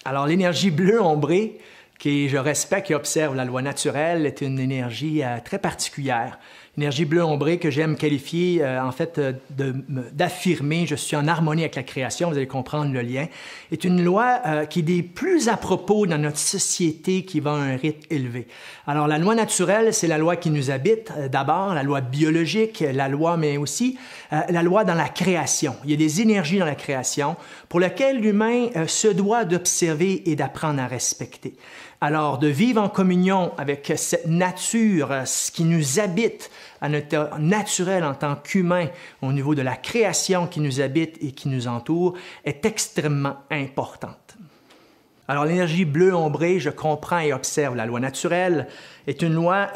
Alors, l'énergie bleue ombrée, qui je respecte et observe la loi naturelle, est une énergie très particulière. L'énergie bleue ombrée que j'aime qualifier, d'affirmer, je suis en harmonie avec la création, vous allez comprendre le lien, est une loi qui est des plus à propos dans notre société qui va à un rythme élevé. Alors, la loi naturelle, c'est la loi qui nous habite, d'abord, la loi biologique, la loi, mais aussi la loi dans la création. Il y a des énergies dans la création pour lesquelles l'humain se doit d'observer et d'apprendre à respecter. Alors, de vivre en communion avec cette nature, ce qui nous habite à notre naturel en tant qu'humain au niveau de la création qui nous habite et qui nous entoure, est extrêmement importante. Alors, l'énergie bleue ombrée, je comprends et observe la loi naturelle, est une loi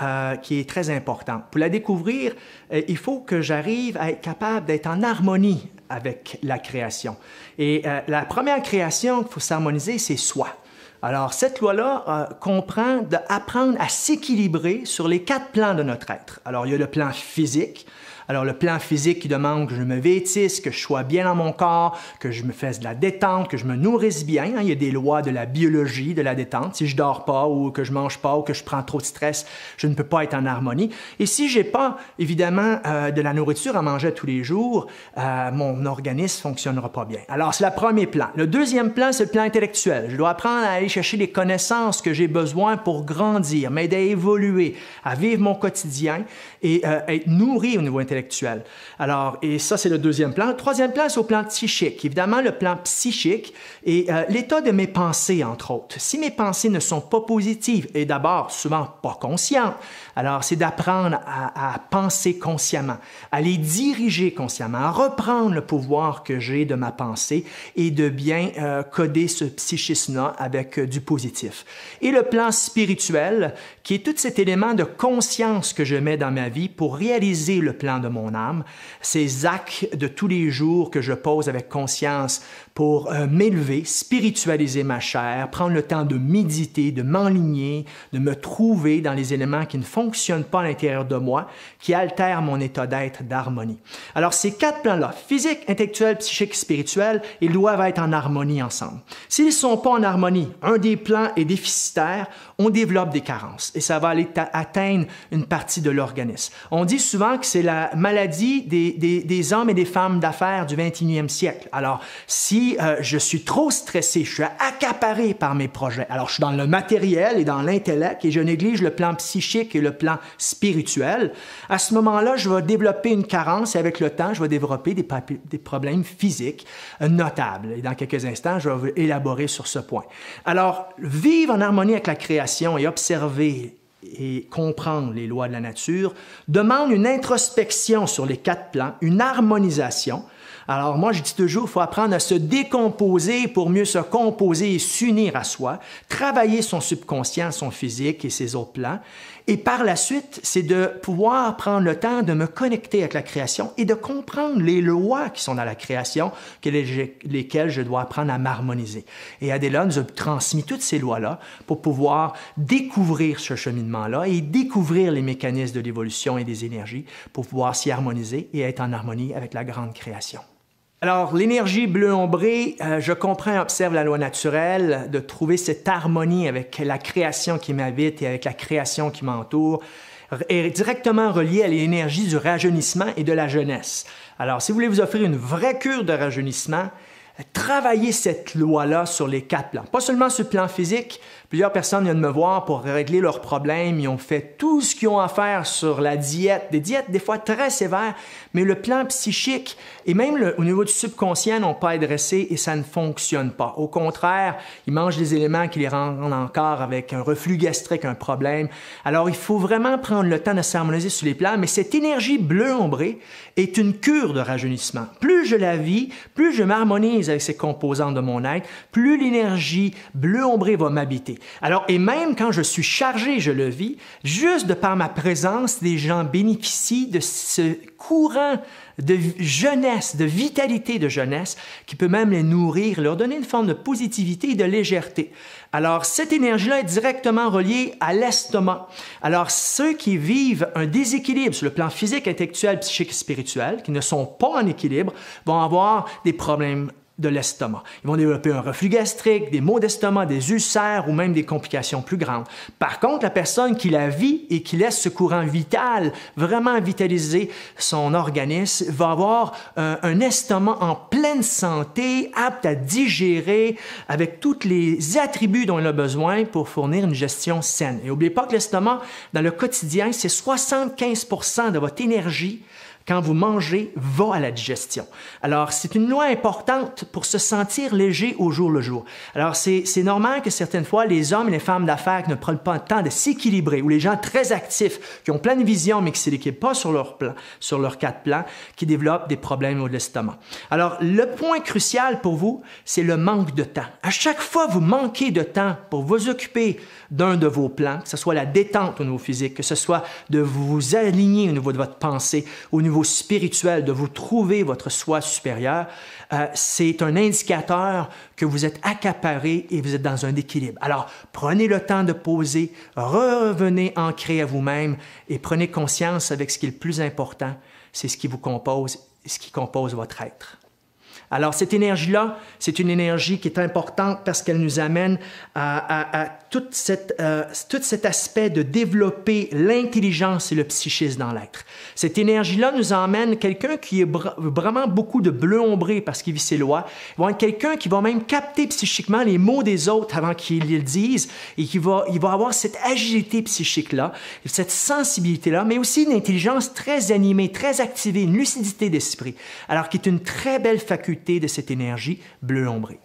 qui est très importante. Pour la découvrir, il faut que j'arrive à être capable d'être en harmonie avec la création. Et la première création qu'il faut s'harmoniser, c'est soi. Alors, cette loi-là comprend d'apprendre à s'équilibrer sur les 4 plans de notre être. Alors, il y a le plan physique. Alors, le plan physique qui demande que je me vêtisse, que je sois bien dans mon corps, que je me fasse de la détente, que je me nourrisse bien. Il y a des lois de la biologie, de la détente. Si je dors pas ou que je mange pas ou que je prends trop de stress, je ne peux pas être en harmonie. Et si j'ai pas, évidemment, de la nourriture à manger tous les jours, mon organisme fonctionnera pas bien. Alors, c'est le premier plan. Le deuxième plan, c'est le plan intellectuel. Je dois apprendre à aller chercher les connaissances que j'ai besoin pour grandir, m'aider à évoluer, à vivre mon quotidien et être nourri au niveau intellectuel. Alors, et ça, c'est le deuxième plan. Le troisième plan, c'est au plan psychique. Évidemment, le plan psychique est l'état de mes pensées, entre autres. Si mes pensées ne sont pas positives et d'abord, souvent pas conscientes, alors c'est d'apprendre à penser consciemment, à les diriger consciemment, à reprendre le pouvoir que j'ai de ma pensée et de bien coder ce psychisme-là avec du positif. Et le plan spirituel, qui est tout cet élément de conscience que je mets dans ma vie pour réaliser le plan de mon âme, ces actes de tous les jours que je pose avec conscience pour m'élever, spiritualiser ma chair, prendre le temps de méditer, de m'enligner, de me trouver dans les éléments qui ne fonctionnent pas à l'intérieur de moi, qui altèrent mon état d'être d'harmonie. Alors, ces 4 plans-là, physique, intellectuel, psychique, spirituel, ils doivent être en harmonie ensemble. S'ils ne sont pas en harmonie, un des plans est déficitaire, on développe des carences et ça va aller atteindre une partie de l'organisme. On dit souvent que c'est la maladie des hommes et des femmes d'affaires du 21e siècle. Alors, si je suis trop stressé, je suis accaparé par mes projets, alors je suis dans le matériel et dans l'intellect et je néglige le plan psychique et le plan spirituel, à ce moment-là, je vais développer une carence et avec le temps, je vais développer des problèmes physiques notables. Et dans quelques instants, je vais élaborer sur ce point. Alors, vivre en harmonie avec la création et observer et comprendre les lois de la nature demande une introspection sur les 4 plans, une harmonisation. Alors moi, je dis toujours, il faut apprendre à se décomposer pour mieux se composer et s'unir à soi, travailler son subconscient, son physique et ses autres plans. Et par la suite, c'est de pouvoir prendre le temps de me connecter avec la création et de comprendre les lois qui sont dans la création, lesquelles je dois apprendre à m'harmoniser. Et Adela nous a transmis toutes ces lois-là pour pouvoir découvrir ce cheminement-là et découvrir les mécanismes de l'évolution et des énergies pour pouvoir s'y harmoniser et être en harmonie avec la grande création. Alors, l'énergie bleu ombrée, je comprends et observe la loi naturelle, de trouver cette harmonie avec la création qui m'habite et avec la création qui m'entoure, est directement reliée à l'énergie du rajeunissement et de la jeunesse. Alors, si vous voulez vous offrir une vraie cure de rajeunissement, travaillez cette loi-là sur les 4 plans. Pas seulement sur le plan physique. Plusieurs personnes viennent me voir pour régler leurs problèmes. Ils ont fait tout ce qu'ils ont à faire sur la diète, des diètes des fois très sévères, mais le plan psychique et même au niveau du subconscient n'ont pas adressé et ça ne fonctionne pas. Au contraire, ils mangent des éléments qui les rendent encore avec un reflux gastrique, un problème. Alors, il faut vraiment prendre le temps de s'harmoniser sur les plans, mais cette énergie bleu ombrée est une cure de rajeunissement. Plus je la vis, plus je m'harmonise avec ces composantes de mon être, plus l'énergie bleu ombrée va m'habiter. Alors, et même quand je suis chargé, je le vis, juste de par ma présence, les gens bénéficient de ce courant de jeunesse, de vitalité de jeunesse, qui peut même les nourrir, leur donner une forme de positivité et de légèreté. Alors, cette énergie-là est directement reliée à l'estomac. Alors, ceux qui vivent un déséquilibre sur le plan physique, intellectuel, psychique et spirituel, qui ne sont pas en équilibre, vont avoir des problèmes de l'estomac. Ils vont développer un reflux gastrique, des maux d'estomac, des ulcères ou même des complications plus grandes. Par contre, la personne qui la vit et qui laisse ce courant vital vraiment vitaliser son organisme va avoir un estomac en pleine santé, apte à digérer avec tous les attributs dont il a besoin pour fournir une gestion saine. Et n'oubliez pas que l'estomac, dans le quotidien, c'est 75% de votre énergie quand vous mangez, va à la digestion. Alors, c'est une loi importante pour se sentir léger au jour le jour. Alors, c'est normal que certaines fois, les hommes et les femmes d'affaires qui ne prennent pas le temps de s'équilibrer, ou les gens très actifs, qui ont plein de vision, mais qui ne s'équilibrent pas sur leurs 4 plans, qui développent des problèmes au l'estomac. Alors, le point crucial pour vous, c'est le manque de temps. À chaque fois, vous manquez de temps pour vous occuper d'un de vos plans, que ce soit la détente au niveau physique, que ce soit de vous aligner au niveau de votre pensée, au niveau spirituel, de vous trouver votre soi supérieur, c'est un indicateur que vous êtes accaparé et vous êtes dans un équilibre. Alors, prenez le temps de poser, revenez ancré à vous-même et prenez conscience avec ce qui est le plus important, c'est ce qui vous compose, ce qui compose votre être. Alors, cette énergie-là, c'est une énergie qui est importante parce qu'elle nous amène à tout cet aspect de développer l'intelligence et le psychisme dans l'être. Cette énergie-là nous emmène quelqu'un qui est vraiment beaucoup de bleu ombré parce qu'il vit ses lois. Il va être quelqu'un qui va même capter psychiquement les mots des autres avant qu'ils le disent et il va avoir cette agilité psychique-là, cette sensibilité-là, mais aussi une intelligence très animée, très activée, une lucidité d'esprit, alors qui est une très belle faculté de cette énergie bleu ombrée.